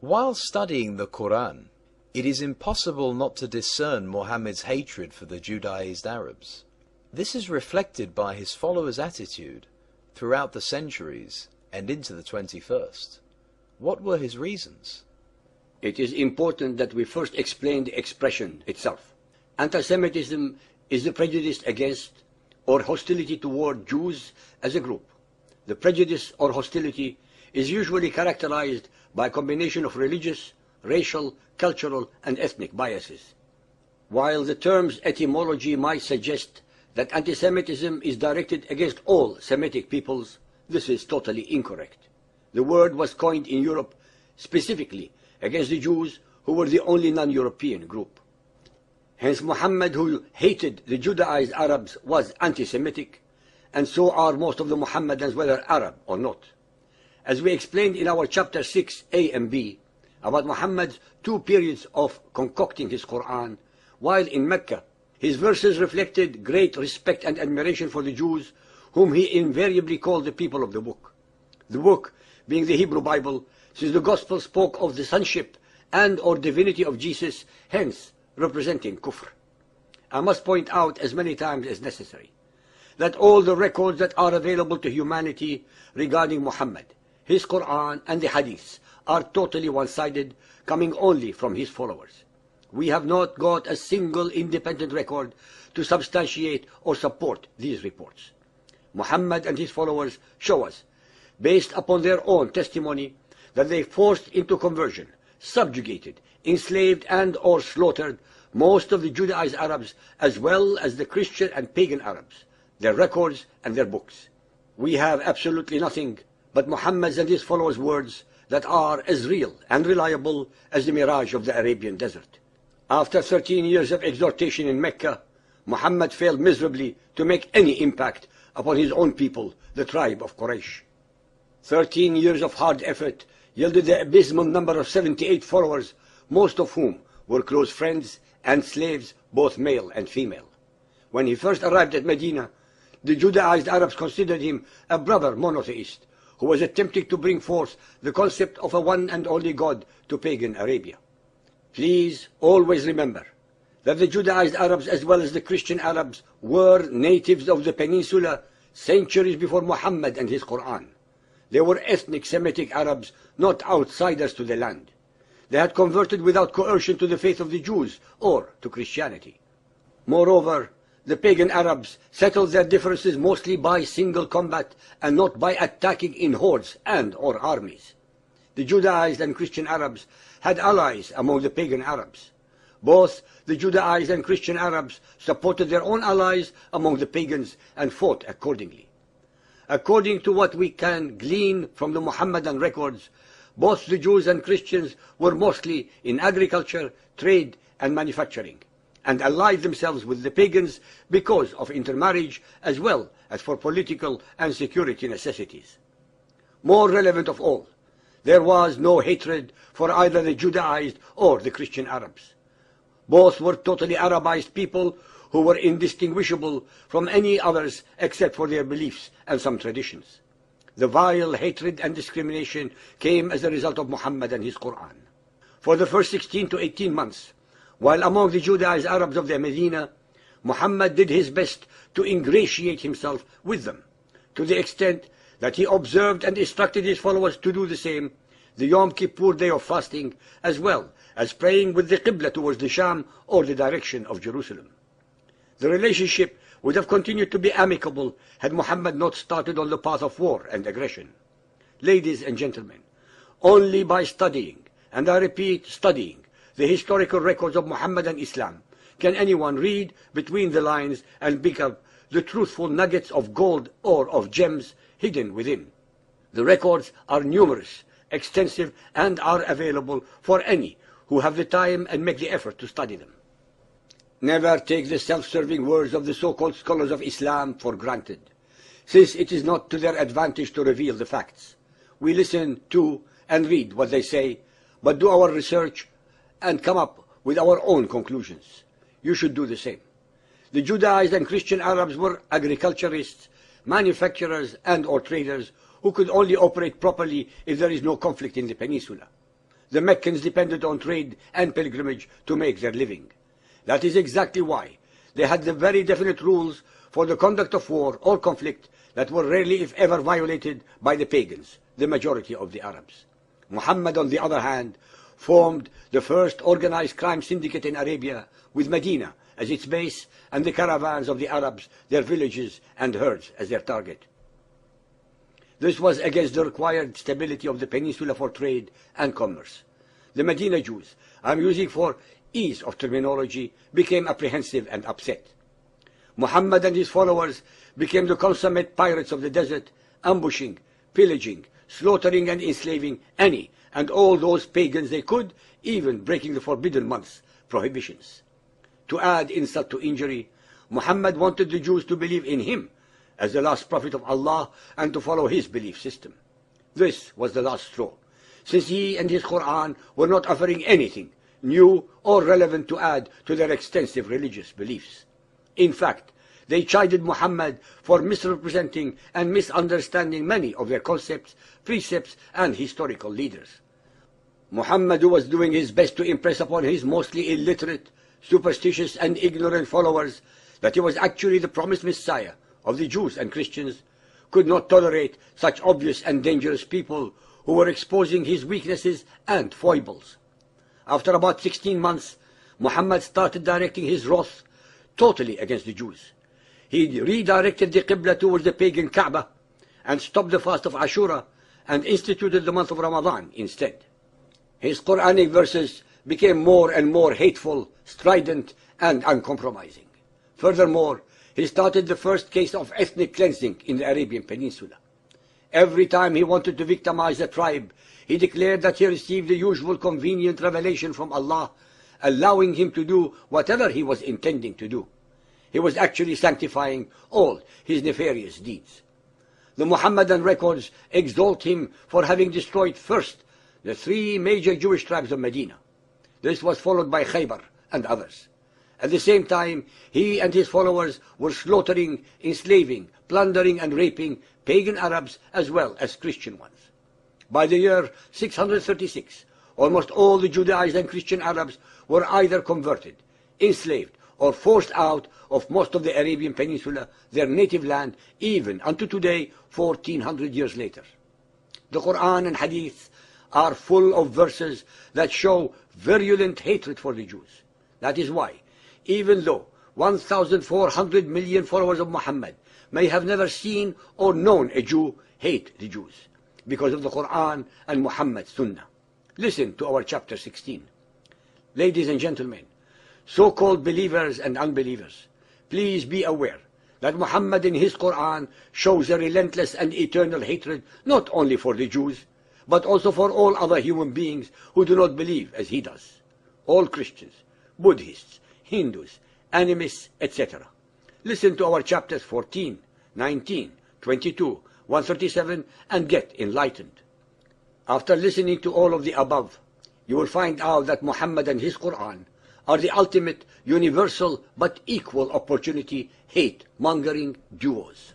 While studying the Quran, it is impossible not to discern Muhammad's hatred for the Judaized Arabs. This is reflected by his followers' attitude throughout the centuries and into the 21st. What were his reasons? It is important that we first explain the expression itself. Anti-Semitism is the prejudice against or hostility toward Jews as a group. The prejudice or hostility is usually characterized by a combination of religious, racial, cultural, and ethnic biases. While the term's etymology might suggest that anti-Semitism is directed against all Semitic peoples, this is totally incorrect. The word was coined in Europe specifically against the Jews, who were the only non-European group. Hence Muhammad, who hated the Judaized Arabs, was anti-Semitic, and so are most of the Muhammadans, whether Arab or not. As we explained in our chapter 6a and b about Muhammad's two periods of concocting his Quran, while in Mecca, his verses reflected great respect and admiration for the Jews, whom he invariably called the people of the book. The book being the Hebrew Bible, since the Gospel spoke of the sonship and or divinity of Jesus, hence representing kufr. I must point out as many times as necessary that all the records that are available to humanity regarding Muhammad, his Quran and the Hadiths are totally one-sided, coming only from his followers. We have not got a single independent record to substantiate or support these reports. Muhammad and his followers show us, based upon their own testimony, that they forced into conversion, subjugated, enslaved and or slaughtered most of the Judaized Arabs as well as the Christian and pagan Arabs, their records and their books. We have absolutely nothing but Muhammad's and his followers' words that are as real and reliable as the mirage of the Arabian desert. After 13 years of exhortation in Mecca, Muhammad failed miserably to make any impact upon his own people, the tribe of Quraysh. 13 years of hard effort yielded the abysmal number of 78 followers, most of whom were close friends and slaves, both male and female. When he first arrived at Medina, the Judaized Arabs considered him a brother monotheist who was attempting to bring forth the concept of a one and only God to pagan Arabia. Please always remember that the Judaized Arabs as well as the Christian Arabs were natives of the peninsula centuries before Muhammad and his Quran. They were ethnic Semitic Arabs, not outsiders to the land. They had converted without coercion to the faith of the Jews or to Christianity. Moreover, the pagan Arabs settled their differences mostly by single combat and not by attacking in hordes and or armies. The Judaized and Christian Arabs had allies among the pagan Arabs. Both the Judaized and Christian Arabs supported their own allies among the pagans and fought accordingly. According to what we can glean from the Muhammadan records, both the Jews and Christians were mostly in agriculture, trade and manufacturing, and allied themselves with the pagans because of intermarriage as well as for political and security necessities. More relevant of all, there was no hatred for either the Judaized or the Christian Arabs. Both were totally Arabized people who were indistinguishable from any others except for their beliefs and some traditions. The vile hatred and discrimination came as a result of Muhammad and his Quran. For the first 16 to 18 months, while among the Judaized Arabs of the Medina, Muhammad did his best to ingratiate himself with them, to the extent that he observed and instructed his followers to do the same, the Yom Kippur day of fasting, as well as praying with the Qibla towards the Sham or the direction of Jerusalem. The relationship would have continued to be amicable had Muhammad not started on the path of war and aggression. Ladies and gentlemen, only by studying, and I repeat studying, the historical records of Muhammad and Islam can anyone read between the lines and pick up the truthful nuggets of gold or of gems hidden within. The records are numerous, extensive, and are available for any who have the time and make the effort to study them. Never take the self-serving words of the so-called scholars of Islam for granted, since it is not to their advantage to reveal the facts. We listen to and read what they say, but do our research and come up with our own conclusions. You should do the same. The Judaized and Christian Arabs were agriculturists, manufacturers and or traders who could only operate properly if there is no conflict in the peninsula. the Meccans depended on trade and pilgrimage to make their living. That is exactly why they had the very definite rules for the conduct of war or conflict that were rarely, if ever, violated by the pagans, the majority of the Arabs. Muhammad, on the other hand, formed the first organized crime syndicate in Arabia, with Medina as its base and the caravans of the Arabs, their villages and herds, as their target. This was against the required stability of the peninsula for trade and commerce. The Medina Jews, I'm using for ease of terminology, became apprehensive and upset. Muhammad and his followers became the consummate pirates of the desert, ambushing, pillaging, slaughtering and enslaving any and all those pagans they could, even breaking the forbidden months prohibitions. To add insult to injury, Muhammad wanted the Jews to believe in him as the last prophet of Allah and to follow his belief system. This was the last straw, since he and his Quran were not offering anything new or relevant to add to their extensive religious beliefs. In fact, they chided Muhammad for misrepresenting and misunderstanding many of their concepts, precepts, and historical leaders. Muhammad, who was doing his best to impress upon his mostly illiterate, superstitious, and ignorant followers that he was actually the promised Messiah of the Jews and Christians, could not tolerate such obvious and dangerous people who were exposing his weaknesses and foibles. After about 16 months, Muhammad started directing his wrath totally against the Jews. He redirected the Qibla towards the pagan Kaaba and stopped the fast of Ashura and instituted the month of Ramadan instead. His Quranic verses became more and more hateful, strident, and uncompromising. Furthermore, he started the first case of ethnic cleansing in the Arabian Peninsula. Every time he wanted to victimize a tribe, he declared that he received the usual convenient revelation from Allah, allowing him to do whatever he was intending to do. He was actually sanctifying all his nefarious deeds. The Muhammadan records exalt him for having destroyed first the 3 major Jewish tribes of Medina. This was followed by Khaybar and others. At the same time, he and his followers were slaughtering, enslaving, plundering and raping pagan Arabs as well as Christian ones. By the year 636, almost all the Judaized and Christian Arabs were either converted, enslaved, or forced out of most of the Arabian Peninsula, their native land, even unto today, 1400 years later. The Quran and Hadith are full of verses that show virulent hatred for the Jews. That is why, even though 1,400 million followers of Muhammad may have never seen or known a Jew, hate the Jews because of the Quran and Muhammad's Sunnah. Listen to our chapter 16. Ladies and gentlemen, so-called believers and unbelievers, please be aware that Muhammad in his Quran shows a relentless and eternal hatred not only for the Jews, but also for all other human beings who do not believe as he does. All Christians, Buddhists, Hindus, animists, etc. Listen to our chapters 14, 19, 22, 137 and get enlightened. After listening to all of the above, you will find out that Muhammad and his Quran are the ultimate, universal, but equal opportunity hate-mongering duos.